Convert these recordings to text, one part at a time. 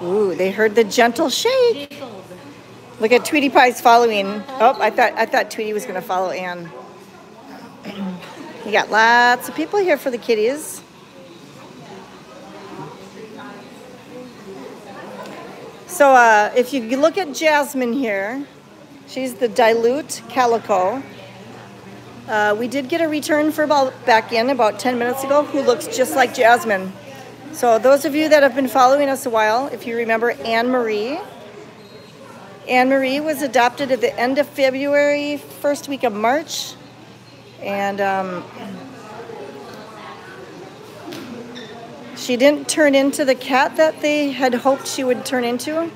Ooh, they heard the gentle shake. Look at Tweety Pie's following. Oh, I thought Tweety was gonna follow Anne. We got lots of people here for the kitties. So if you look at Jasmine here, she's the dilute calico. We did get a return for back in about 10 minutes ago who looks just like Jasmine. So those of you that have been following us a while, if you remember Anne-Marie was adopted at the end of February, first week of March. And she didn't turn into the cat that they had hoped she would turn into.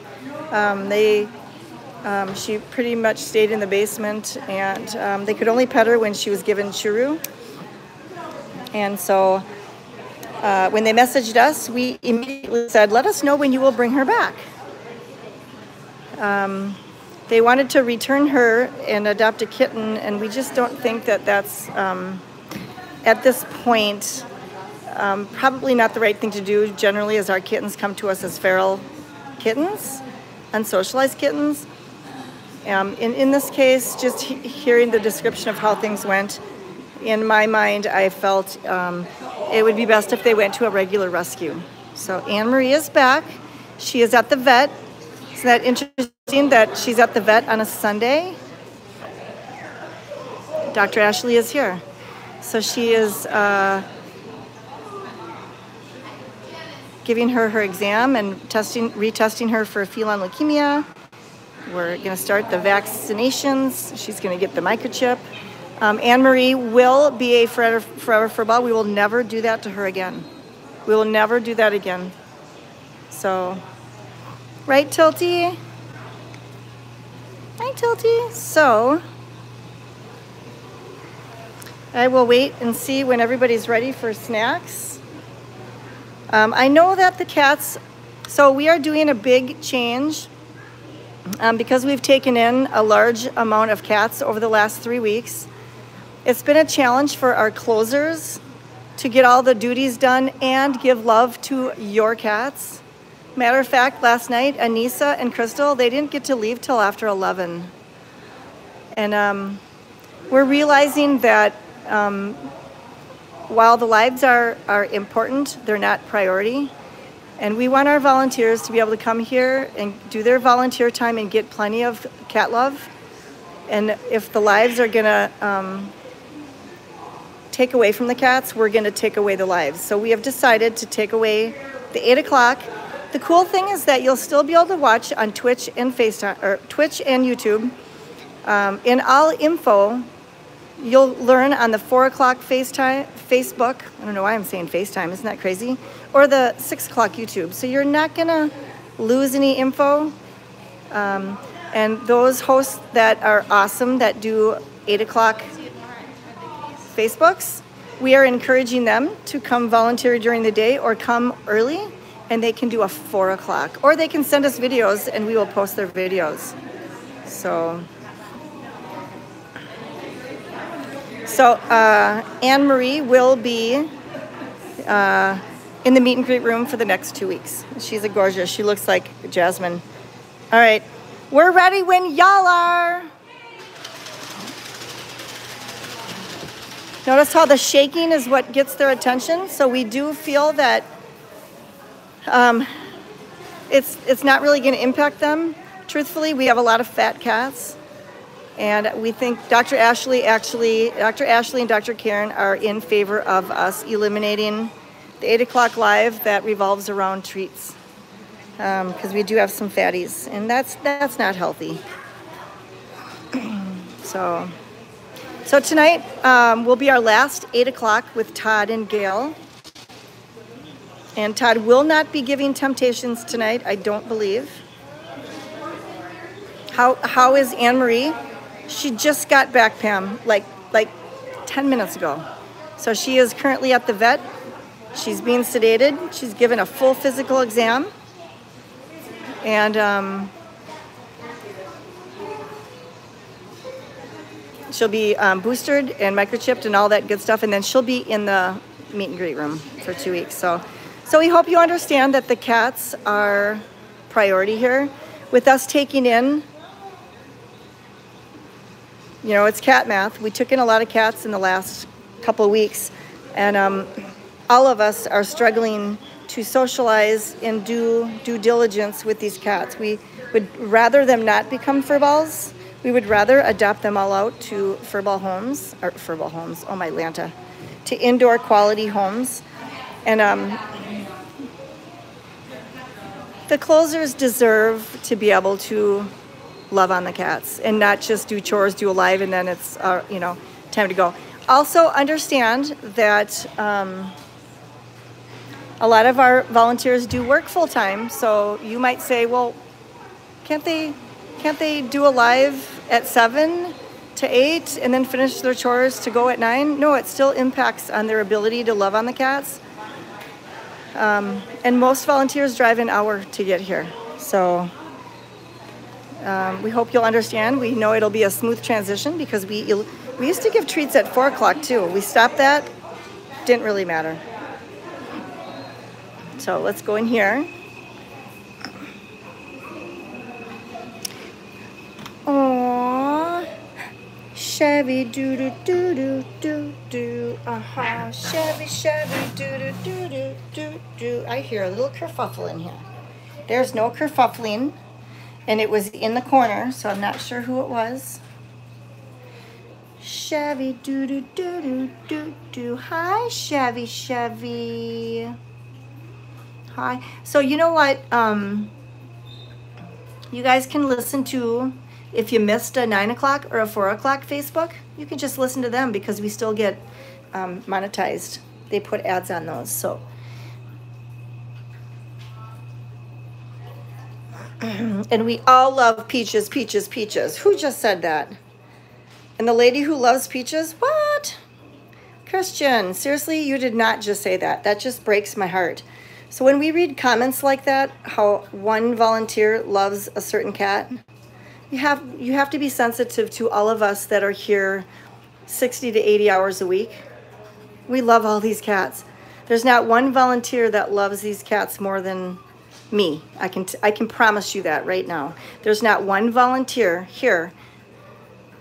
She pretty much stayed in the basement, and they could only pet her when she was given churu. And so when they messaged us, we immediately said, let us know when you will bring her back. They wanted to return her and adopt a kitten, and we just don't think that that's, at this point, probably not the right thing to do. Generally, as our kittens come to us as feral kittens, unsocialized kittens. In this case, just hearing the description of how things went, in my mind, I felt it would be best if they went to a regular rescue. So Anne-Marie is back. She is at the vet. Isn't that interesting that she's at the vet on a Sunday? Dr. Ashley is here. So she is giving her exam and retesting her for feline leukemia. We're going to start the vaccinations. She's going to get the microchip. Anne-Marie will be a forever furball. We will never do that to her again. We will never do that again. So, right, Tilty? Hi, Tilty. So, I will wait and see when everybody's ready for snacks. I know that the cats, so we are doing a big change because we've taken in a large amount of cats over the last 3 weeks. It's been a challenge for our closers to get all the duties done and give love to your cats. Matter of fact, last night, Anissa and Crystal, they didn't get to leave till after 11. And we're realizing that while the lives are important, they're not priority. And we want our volunteers to be able to come here and do their volunteer time and get plenty of cat love. And if the lives are gonna take away from the cats, we're gonna take away the lives. So we have decided to take away the 8 o'clock. The cool thing is that you'll still be able to watch on Twitch and FaceTime, or Twitch and YouTube. In all info, you'll learn on the 4 o'clock Facebook. I don't know why I'm saying FaceTime, isn't that crazy? Or the 6 o'clock YouTube. So you're not gonna lose any info. And those hosts that are awesome that do 8 o'clock Facebooks, we are encouraging them to come volunteer during the day or come early, and they can do a 4 o'clock. Or they can send us videos and we will post their videos. So Anne-Marie will be in the meet and greet room for the next 2 weeks. She's a gorgeous. She looks like Jasmine. All right, we're ready when y'all are. Notice how the shaking is what gets their attention. So we do feel that it's not really going to impact them. Truthfully, we have a lot of fat cats. And we think Dr. Ashley and Dr. Karen are in favor of us eliminating the 8 o'clock live that revolves around treats. Because we do have some fatties, and that's not healthy. So tonight will be our last 8 o'clock with Todd and Gail. And Todd will not be giving Temptations tonight, I don't believe. How is Anne-Marie? She just got back, Pam, like 10 minutes ago. So she is currently at the vet. She's being sedated. She's given a full physical exam. And she'll be boosted and microchipped and all that good stuff. And then she'll be in the meet and greet room for 2 weeks. So we hope you understand that the cats are priority here. With us taking in, you know, it's cat math. We took in a lot of cats in the last couple of weeks, and all of us are struggling to socialize and do due diligence with these cats. We would rather them not become furballs. We would rather adopt them all out to furball homes, oh my Lanta, to indoor quality homes. And the closers deserve to be able to love on the cats and not just do chores, do a live, and then it's, you know, time to go. Also understand that a lot of our volunteers do work full-time, so you might say, well, can't they do a live at 7 to 8 and then finish their chores to go at 9? No, it still impacts on their ability to love on the cats. And most volunteers drive an hour to get here. So we hope you'll understand. We know it'll be a smooth transition because we used to give treats at 4 o'clock too. We stopped that. Didn't really matter. So let's go in here. Aww. Chevy doo doo doo doo doo doo. Chevy doo doo doo doo doo doo. I hear a little kerfuffle in here. There's no kerfuffling, and it was in the corner, so I'm not sure who it was. Chevy doo doo doo doo doo doo. Hi, Chevy. Hi. So you know what? You guys can listen to, if you missed a 9 o'clock or a 4 o'clock Facebook, you can just listen to them because we still get monetized. They put ads on those. So, and we all love peaches, peaches, peaches. Who just said that? And the lady who loves peaches? What? Christian, seriously, you did not just say that. That just breaks my heart. So when we read comments like that, how one volunteer loves a certain cat, you have to be sensitive to all of us that are here 60 to 80 hours a week. We love all these cats. There's not one volunteer that loves these cats more than me. I can promise you that right now. There's not one volunteer here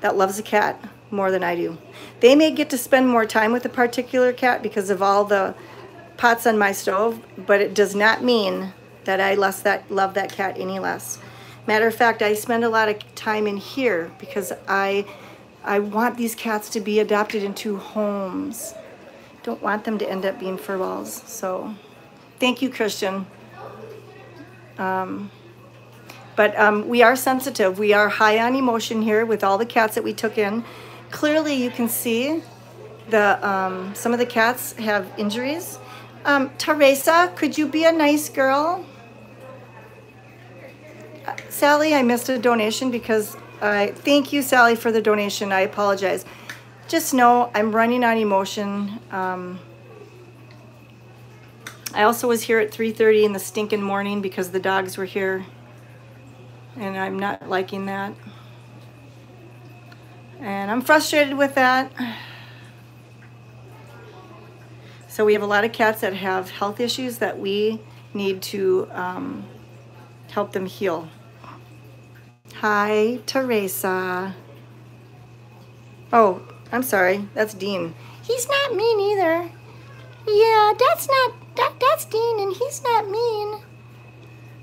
that loves a cat more than I do. They may get to spend more time with a particular cat because of all the pots on my stove, but it does not mean that I love that cat any less. Matter of fact, I spend a lot of time in here because I want these cats to be adopted into homes. Don't want them to end up being furballs. So thank you, Christian. But we are sensitive. We are high on emotion here with all the cats that we took in. Clearly you can see some of the cats have injuries. Teresa, could you be a nice girl? Sally, I missed a donation because thank you, Sally, for the donation. I apologize. Just know I'm running on emotion. I also was here at 3:30 in the stinking morning because the dogs were here, and I'm not liking that. And I'm frustrated with that. So we have a lot of cats that have health issues that we need to help them heal. Hi, Teresa. Oh, I'm sorry. That's Dean. He's not mean either. Yeah, that's Dean, and he's not mean.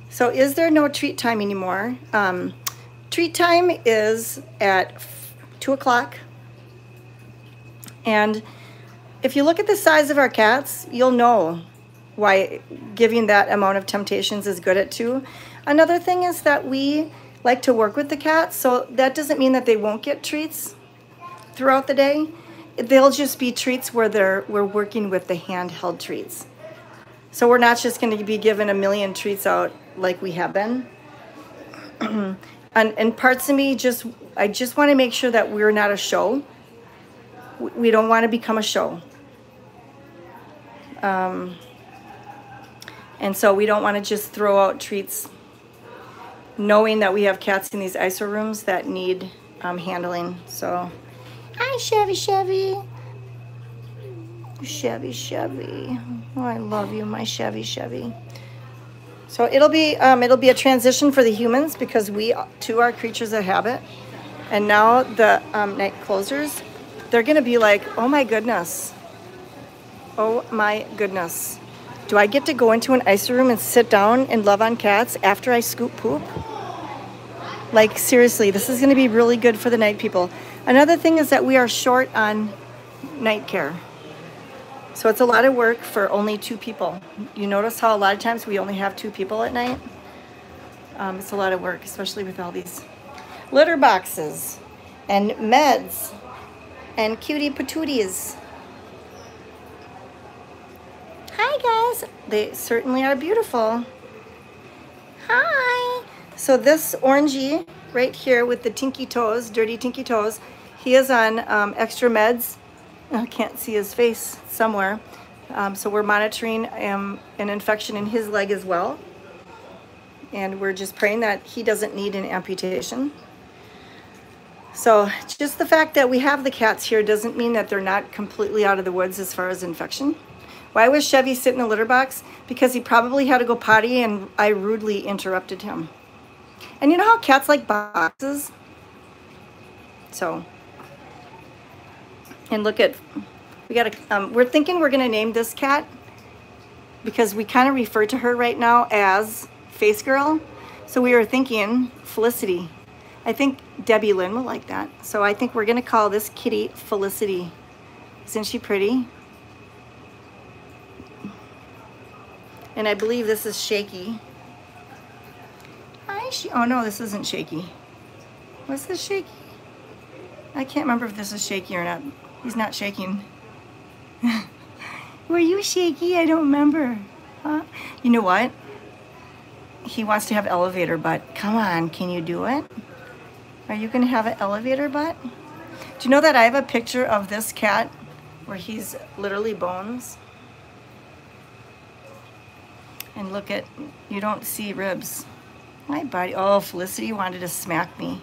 So is there no treat time anymore? Treat time is at 2 o'clock. And if you look at the size of our cats, you'll know why giving that amount of temptations is good at 2. Another thing is that we like to work with the cats, so that doesn't mean that they won't get treats throughout the day. They'll just be treats where we're working with the handheld treats. So we're not just going to be given a million treats out like we have been. And parts of me I just want to make sure that we're not a show. We don't want to become a show. And so we don't want to just throw out treats knowing that we have cats in these ISO rooms that need handling. So, hi, Chevy. Chevy. Oh, I love you, my Chevy. So it'll be a transition for the humans because we too are creatures of habit. And now the night closers, they're gonna be like, oh my goodness. Oh my goodness. Do I get to go into an ice room and sit down and love on cats after I scoop poop? Like seriously, this is gonna be really good for the night people. Another thing is that we are short on night care. So it's a lot of work for only 2 people. You notice how a lot of times we only have 2 people at night? It's a lot of work, especially with all these litter boxes and meds and cutie patooties. Hi guys, they certainly are beautiful. Hi. So this orangey right here with the tinky toes, dirty tinky toes, he is on extra meds. I can't see his face somewhere. So we're monitoring an infection in his leg as well. And we're just praying that he doesn't need an amputation. So just the fact that we have the cats here doesn't mean that they're not completely out of the woods as far as infection. Why was Chevy sit in a litter box? Because he probably had to go potty and I rudely interrupted him. And you know how cats like boxes? So, and look at, we're thinking we're gonna name this cat because we kind of refer to her right now as Face Girl. So we were thinking Felicity. I think Debbie Lynn will like that. So I think we're gonna call this kitty Felicity. Isn't she pretty? And I believe this is Shaky. Hi, oh no, this isn't Shaky. What's this Shaky? I can't remember if this is Shaky or not. He's not shaking. Were you shaky? I don't remember. Huh? You know what? He wants to have elevator butt. Come on, can you do it? Are you gonna have an elevator butt? Do you know that I have a picture of this cat where he's literally bones? And look at, you don't see ribs. My body, oh, Felicity wanted to smack me.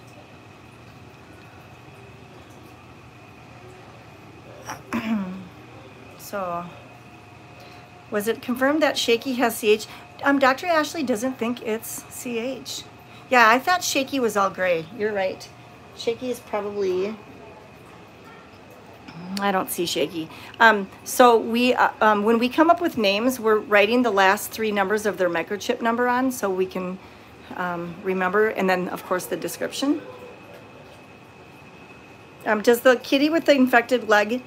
So, was it confirmed that Shaky has CH? Dr. Ashley doesn't think it's CH. Yeah, I thought Shaky was all gray. You're right. Shaky is probably, I don't see Shaky. So we, when we come up with names, we're writing the last 3 numbers of their microchip number on so we can remember, and then of course the description. Does the kitty with the infected leg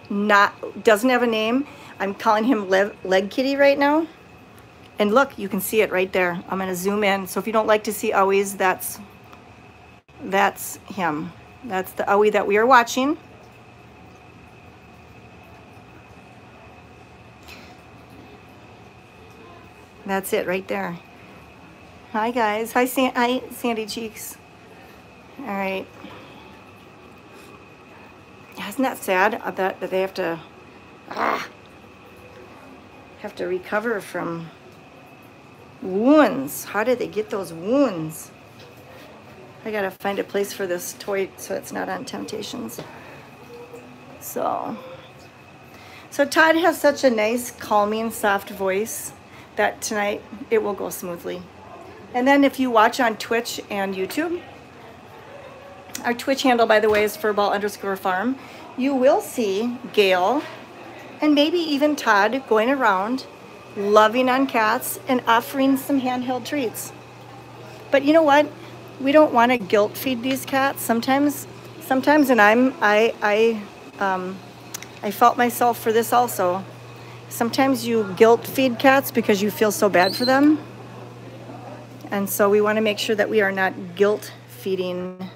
doesn't have a name? I'm calling him Leg Kitty right now. And look, you can see it right there. I'm gonna zoom in. So if you don't like to see owies, that's him. That's the owie that we are watching. That's it right there. Hi guys, hi Sandy Cheeks. All right. Isn't that sad that they have to recover from wounds? How did they get those wounds? I gotta find a place for this toy so it's not on Temptations. So Todd has such a nice, calming, soft voice that tonight it will go smoothly. And then if you watch on Twitch and YouTube, our Twitch handle, by the way, is furball_farm. You will see Gail and maybe even Todd going around loving on cats and offering some handheld treats. But you know what? We don't want to guilt feed these cats. Sometimes, and I felt myself for this also. Sometimes you guilt feed cats because you feel so bad for them. And so we want to make sure that we are not guilt feeding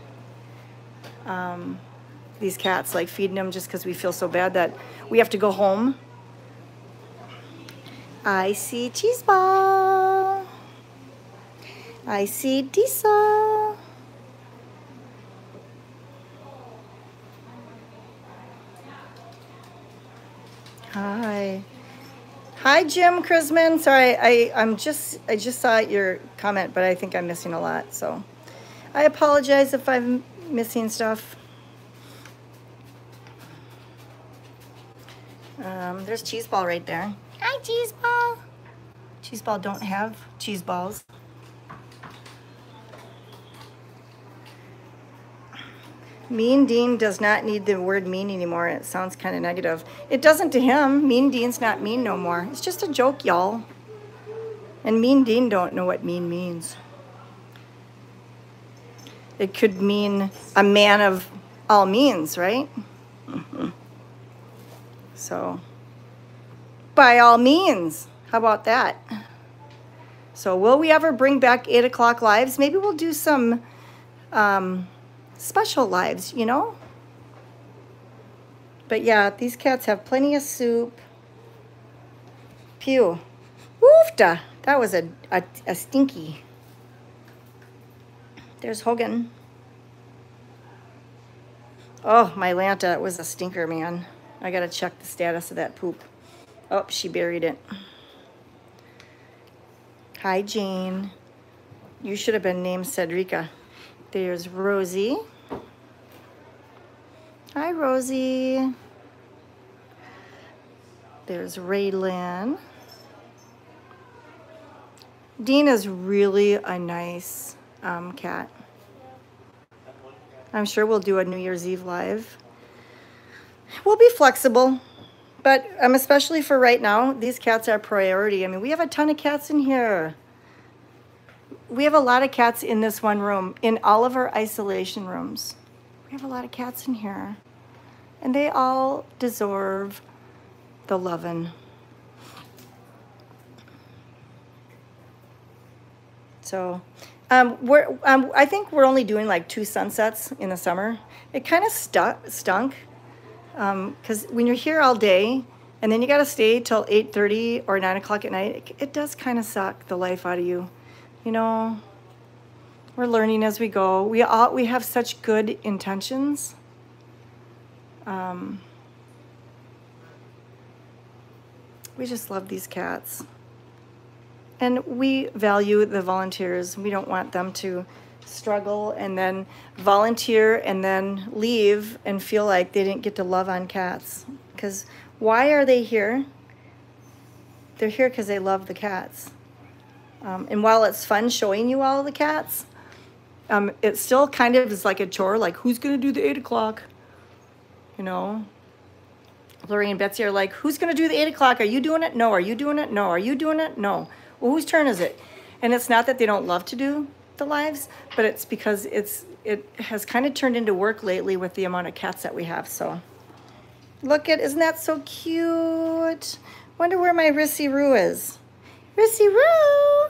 these cats, like feeding them just because we feel so bad that we have to go home. I see cheese ball. I see Disa. Hi. Hi, Jim Chrisman. Sorry, I just saw your comment, but I think I'm missing a lot, so I apologize if I'm missing stuff. There's Cheese Ball right there. Hi, Cheese Ball. Cheese ball don't have cheese balls. Mean Dean does not need the word mean anymore. It sounds kind of negative. It doesn't to him. Mean Dean's not mean no more. It's just a joke, y'all. And Mean Dean don't know what mean means. It could mean a man of all means, right? So, by all means, how about that? So will we ever bring back 8 o'clock lives? Maybe we'll do some special lives, you know? But yeah, these cats have plenty of soup. Pew. Woofda. That was a stinky. There's Hogan. Oh, my Lanta, it was a stinker, man. I gotta check the status of that poop. Oh, she buried it. Hi, Jane. You should have been named Cedrica. There's Rosie. Hi, Rosie. There's Raylan. Dean is really a nice cat. I'm sure we'll do a New Year's Eve live. We'll be flexible, but especially for right now, these cats are priority. I mean, we have a ton of cats in here. We have a lot of cats in this one room, in all of our isolation rooms. We have a lot of cats in here, and they all deserve the lovin'. So I think we're only doing like 2 sunsets in the summer. It kind of stunk because when you're here all day and then you got to stay till 8:30 or 9 o'clock at night, it does kind of suck the life out of you. You know, we're learning as we go. We have such good intentions. We just love these cats. And we value the volunteers. We don't want them to struggle and then volunteer and then leave and feel like they didn't get to love on cats. Because why are they here? They're here because they love the cats. And while it's fun showing you all the cats, it still kind of is like a chore, like who's going to do the 8 o'clock? You know? Lori and Betsy are like, who's going to do the 8 o'clock? Are you doing it? No. Are you doing it? No. Are you doing it? No. Well, whose turn is it? And it's not that they don't love to do the lives, but it's because it has kind of turned into work lately with the amount of cats that we have. So look at, isn't that so cute? Wonder where my Rissy Roo is. Rissy Roo!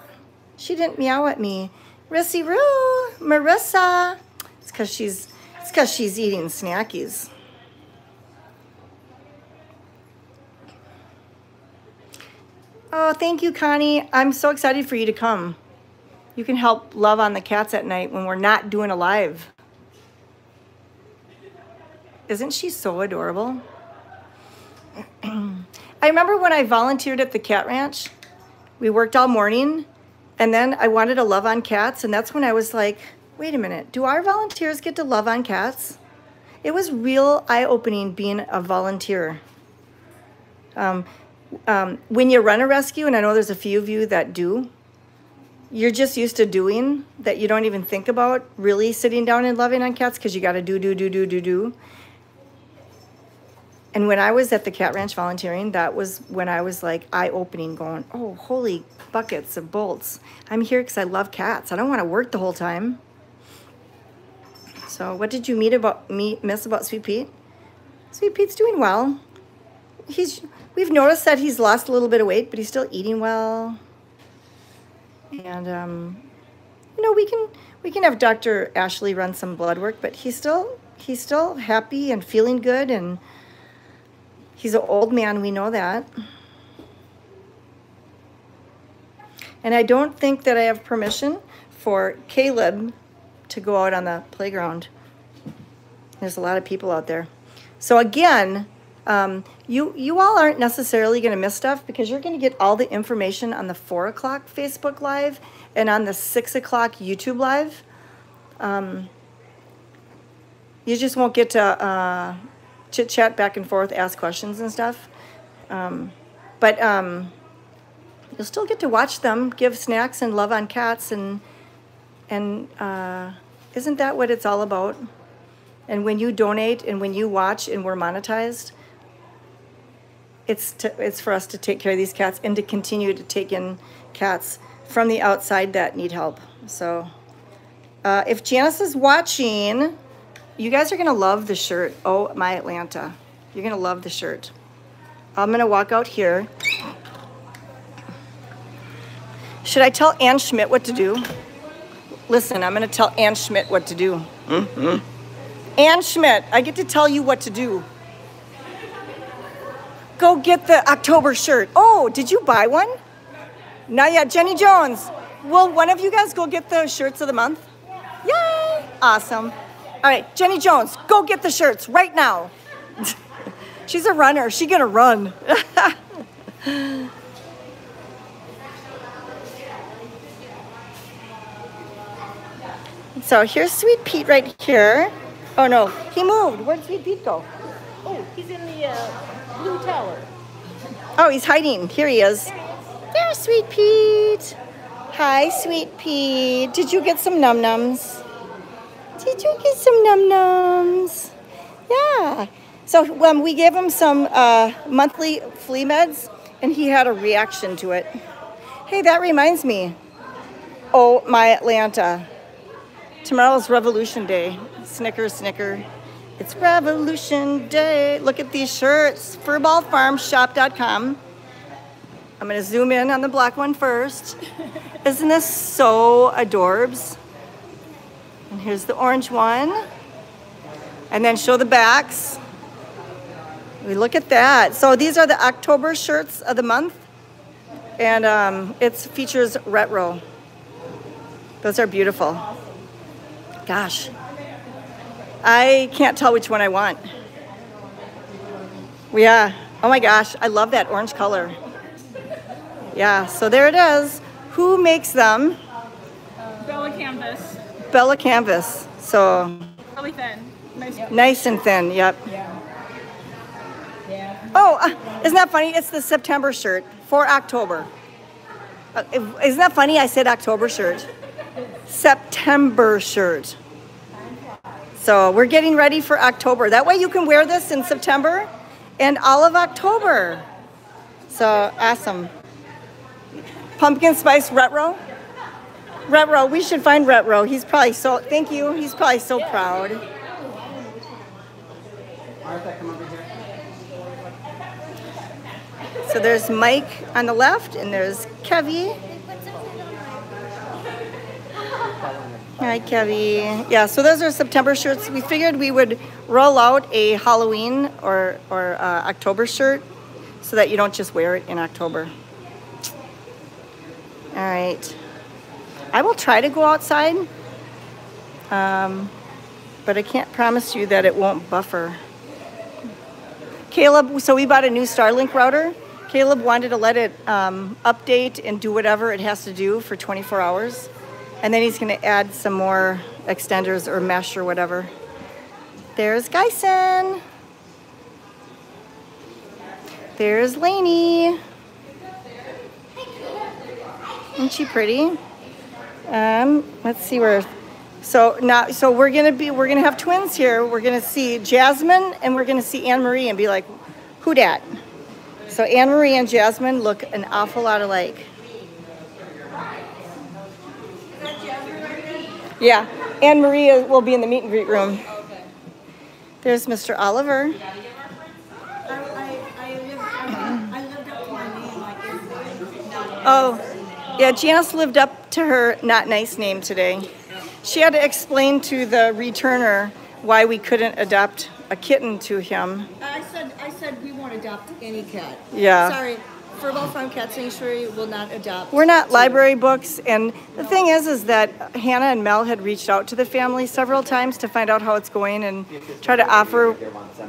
She didn't meow at me. Rissy Roo! Marissa! It's because she's eating snackies. Oh, thank you, Connie. I'm so excited for you to come. You can help love on the cats at night when we're not doing a live. Isn't she so adorable? I remember when I volunteered at the cat ranch, we worked all morning, and then I wanted to love on cats, and that's when I was like, wait a minute, do our volunteers get to love on cats? It was real eye-opening being a volunteer. When you run a rescue, and I know there's a few of you that do, you're just used to doing that. You don't even think about really sitting down and loving on cats because you got to do. And when I was at the cat ranch volunteering, that was when I was like eye-opening, going, oh, holy buckets of bolts. I'm here because I love cats. I don't want to work the whole time. So what did you miss about Sweet Pete? Sweet Pete's doing well. We've noticed that he's lost a little bit of weight, but he's still eating well. And you know, we can have Dr. Ashley run some blood work, but he's still happy and feeling good, and he's an old man, we know that. And I don't think that I have permission for Caleb to go out on the playground. There's a lot of people out there. So again, you all aren't necessarily going to miss stuff because you're going to get all the information on the 4 o'clock Facebook Live and on the 6 o'clock YouTube Live. You just won't get to chit-chat back and forth, ask questions and stuff. But you'll still get to watch them give snacks and love on cats, and isn't that what it's all about? And when you donate and when you watch and we're monetized, it's for us to take care of these cats and to continue to take in cats from the outside that need help. So if Janice is watching, you guys are going to love the shirt. Oh, my Atlanta. You're going to love the shirt. I'm going to walk out here. Should I tell Ann Schmidt what to do? Listen, I'm going to tell Ann Schmidt what to do. Mm-hmm. Ann Schmidt, I get to tell you what to do. Go get the October shirt. Oh, did you buy one? Not yet. Jenny Jones, will one of you guys go get the shirts of the month? Yay! Awesome. All right, Jenny Jones, go get the shirts right now. She's a runner. She's going to run. So here's Sweet Pete right here. Oh, no, he moved. Where'd Sweet Pete go? Oh, he's in the blue tower. Oh, he's hiding. Here he is. There's Sweet Pete. Hi, Sweet Pete. Did you get some num-nums? Did you get some num-nums? Yeah. So we gave him some monthly flea meds, and he had a reaction to it. Hey, that reminds me. Oh, my Atlanta. Tomorrow's Revolution Day. Snicker, snicker. It's Revolution Day. Look at these shirts. Furballfarmshop.com. I'm going to zoom in on the black one first. Isn't this so adorbs? And here's the orange one. And then show the backs. We look at that. So these are the October shirts of the month. And it features retro. Those are beautiful. Gosh. I can't tell which one I want. Yeah. Oh my gosh. I love that orange color. Yeah. So there it is. Who makes them? Bella Canvas. Bella Canvas. So. Really thin. Nice and thin. Yep. Yeah. Yeah. Oh, isn't that funny? It's the September shirt for October. Isn't that funny? I said October shirt. September shirt. So we're getting ready for October. That way you can wear this in September and all of October. So awesome. Pumpkin spice retro. Retro, we should find retro. He's probably so, thank you. He's probably so proud. So there's Mike on the left and there's Kevy. Hi, Kevy. Yeah, so those are September shirts. We figured we would roll out a Halloween or October shirt so that you don't just wear it in October. All right. I will try to go outside, but I can't promise you that it won't buffer. Caleb, so we bought a new Starlink router. Caleb wanted to let it update and do whatever it has to do for 24 hours. And then he's going to add some more extenders or mesh or whatever. There's Geisen. There's Lainey. Isn't she pretty? Let's see where. So we're gonna have twins here. We're gonna see Jasmine and we're gonna see Anne Marie and be like, who dat? So Anne Marie and Jasmine look an awful lot alike. Yeah, Anne Marie will be in the meet and greet room. There's Mr. Oliver. I lived up to my name like yesterday. Oh, yeah, Janice lived up to her not nice name today. She had to explain to the returner why we couldn't adopt a kitten to him. I said we won't adopt any cat. Yeah. Sorry, Furball Farm Cat Sanctuary will not adopt. We're not library books, and the thing is that Hannah and Mel had reached out to the family several times to find out how it's going and try to offer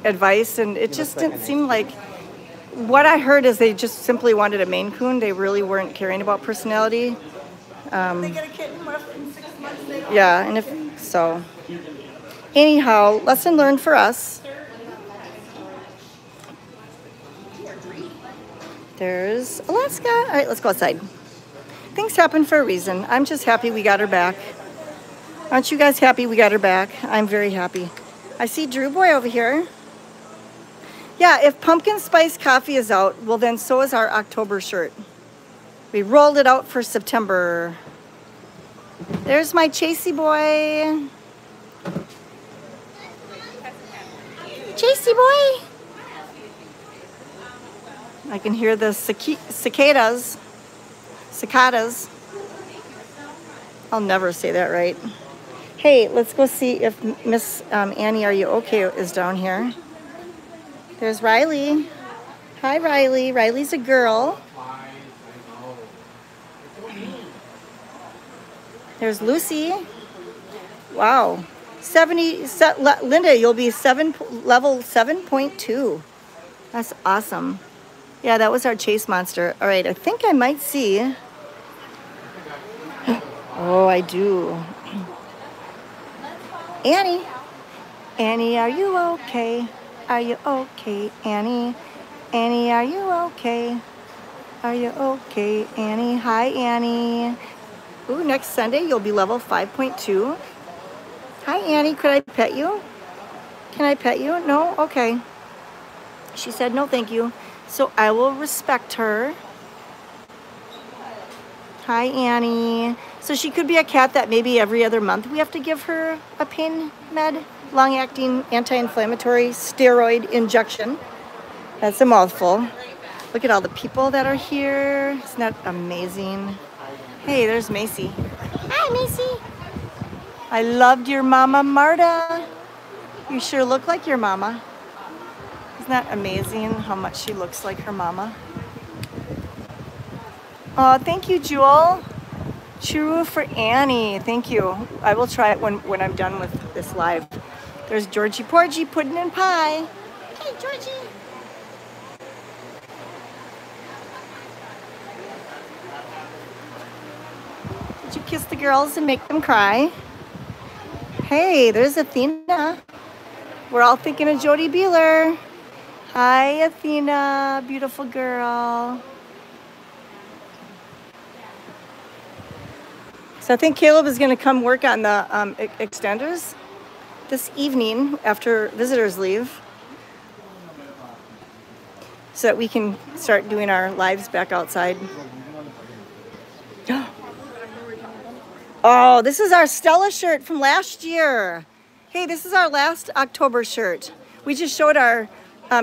advice, and it just didn't seem like. What I heard is they just simply wanted a Maine Coon. They really weren't caring about personality. They get a kitten in 6 months. Yeah, and if so. Anyhow, lesson learned for us. There's Alaska. All right, let's go outside. Things happen for a reason. I'm just happy we got her back. Aren't you guys happy we got her back? I'm very happy. I see Drew Boy over here. Yeah, if pumpkin spice coffee is out, well then so is our October shirt. We rolled it out for September. There's my Chasey boy. Chasey boy. I can hear the cicadas. Cicadas. I'll never say that right. Hey, let's go see if Miss Annie, are you okay, is down here. There's Riley. Hi, Riley. Riley's a girl. There's Lucy. Wow. Linda, you'll be level 7.2. That's awesome. Yeah, that was our chase monster. All right, I think I might see. Oh, I do. Annie. Annie, are you okay? Are you okay, Annie? Annie, are you okay? Are you okay, Annie? Hi, Annie. Ooh, next Sunday you'll be level 5.2. Hi, Annie. Could I pet you? Can I pet you? No? Okay. She said no, thank you. So I will respect her. Hi, Annie. So she could be a cat that maybe every other month we have to give her a pain med, long-acting anti-inflammatory steroid injection. That's a mouthful. Look at all the people that are here. Isn't that amazing? Hey, there's Macy. Hi, Macy. I loved your mama, Marta. You sure look like your mama. Isn't that amazing how much she looks like her mama? Oh, thank you, Jewel. True for Annie. Thank you. I will try it when I'm done with this live. There's Georgie Porgy, pudding and pie. Hey, Georgie. Did you kiss the girls and make them cry? Hey, there's Athena. We're all thinking of Jody Beeler. Hi, Athena, beautiful girl. So I think Caleb is going to come work on the extenders this evening after visitors leave, so that we can start doing our lives back outside. Oh, this is our Stella shirt from last year. Hey, this is our last October shirt. We just showed our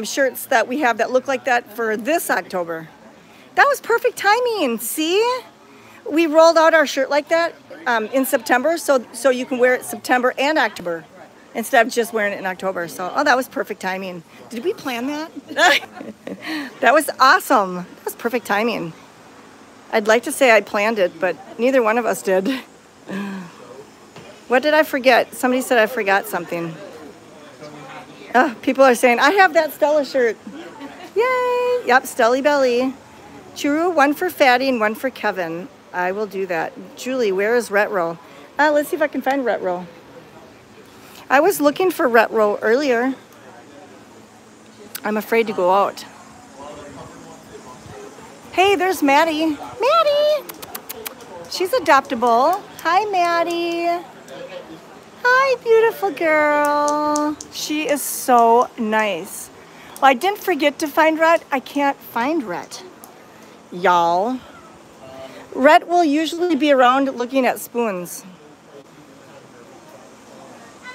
shirts that we have that look like that for this October. That was perfect timing, see? We rolled out our shirt like that in September, so you can wear it September and October instead of just wearing it in October. So, oh, that was perfect timing. Did we plan that? That was awesome. That was perfect timing. I'd like to say I planned it, but neither one of us did. What did I forget? Somebody said I forgot something. People are saying, I have that Stella shirt. Yay! Yep, Stelly Belly. Churu, one for Fatty and one for Kevin. I will do that. Julie, where is Retro? Let's see if I can find Retro. I was looking for Retro earlier. I'm afraid to go out. Hey, there's Maddie. Maddie! She's adoptable. Hi, Maddie. Hi, beautiful girl. She is so nice. Well, I didn't forget to find Rhett. I can't find Rhett. Y'all. Rhett will usually be around looking at spoons.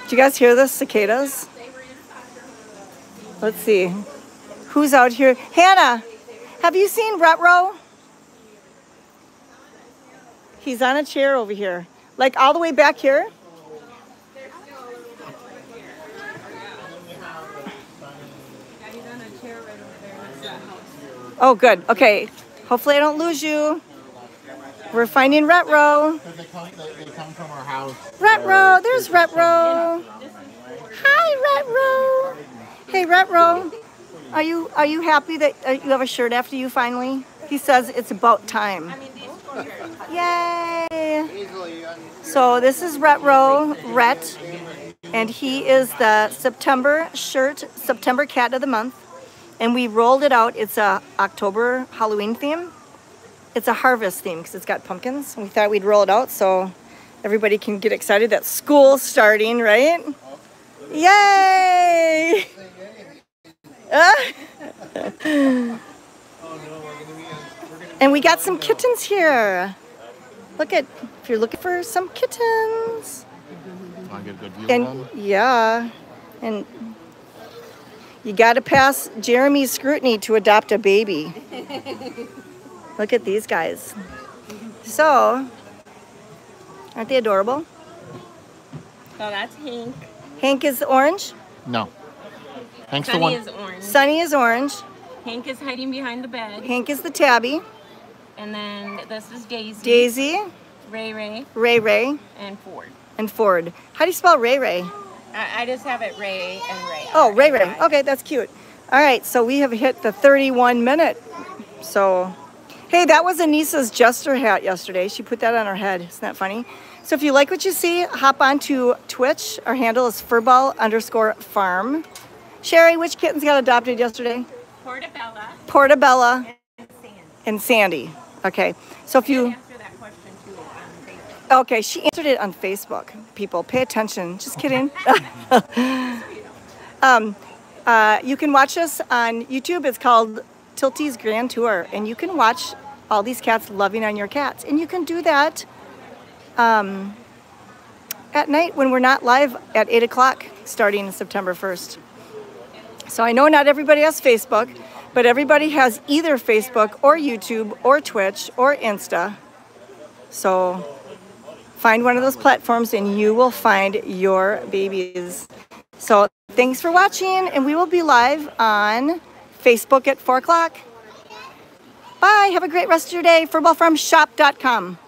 Do you guys hear the cicadas? Let's see. Who's out here? Hannah, have you seen Retro? He's on a chair over here. Like all the way back here. Oh, good. Okay. Hopefully I don't lose you. We're finding Retro. They come from our house. Retro. There's Retro. Hi, Retro. Hey, Retro. Are you happy that you have a shirt after you finally? He says it's about time. Yay. So this is Retro, and he is the September shirt, September cat of the month. And we rolled it out. It's a October Halloween theme. It's a harvest theme because it's got pumpkins. We thought we'd roll it out so everybody can get excited that school's starting, right? Yay! And we got some kittens here. Look at, if you're looking for some kittens. Want to get a good view of And them? yeah, and you got to pass Jeremy's scrutiny to adopt a baby. Look at these guys. So, aren't they adorable? So that's Hank. Hank is orange. No. Hank's the Sunny one. is orange. Sunny is orange. Hank is hiding behind the bed. Hank is the tabby. And then this is Daisy. Daisy, Ray Ray, Ray Ray, and Ford. and Ford. How do you spell Ray Ray? I just have it Ray and Ray. Oh, Ray Ray. R-A-Y. Okay, that's cute. All right, so we have hit the 31 minute. So, hey, that was Anissa's jester hat yesterday. She put that on her head. Isn't that funny? So if you like what you see, hop on to Twitch. Our handle is furball_farm. Sherry, which kittens got adopted yesterday? Portabella Portabella and Sandy. and Sandy. Okay, so if you... Answer that question too on Facebook. Okay, she answered it on Facebook. People, pay attention. Just kidding. You can watch us on YouTube. It's called Tilty's Grand Tour, and you can watch all these cats loving on your cats. And you can do that at night when we're not live at 8 o'clock starting September 1st. So I know not everybody has Facebook, but everybody has either Facebook or YouTube or Twitch or Insta. So find one of those platforms and you will find your babies. So thanks for watching, and we will be live on Facebook at 4 o'clock. Bye. Have a great rest of your day. furballfarmshop.com.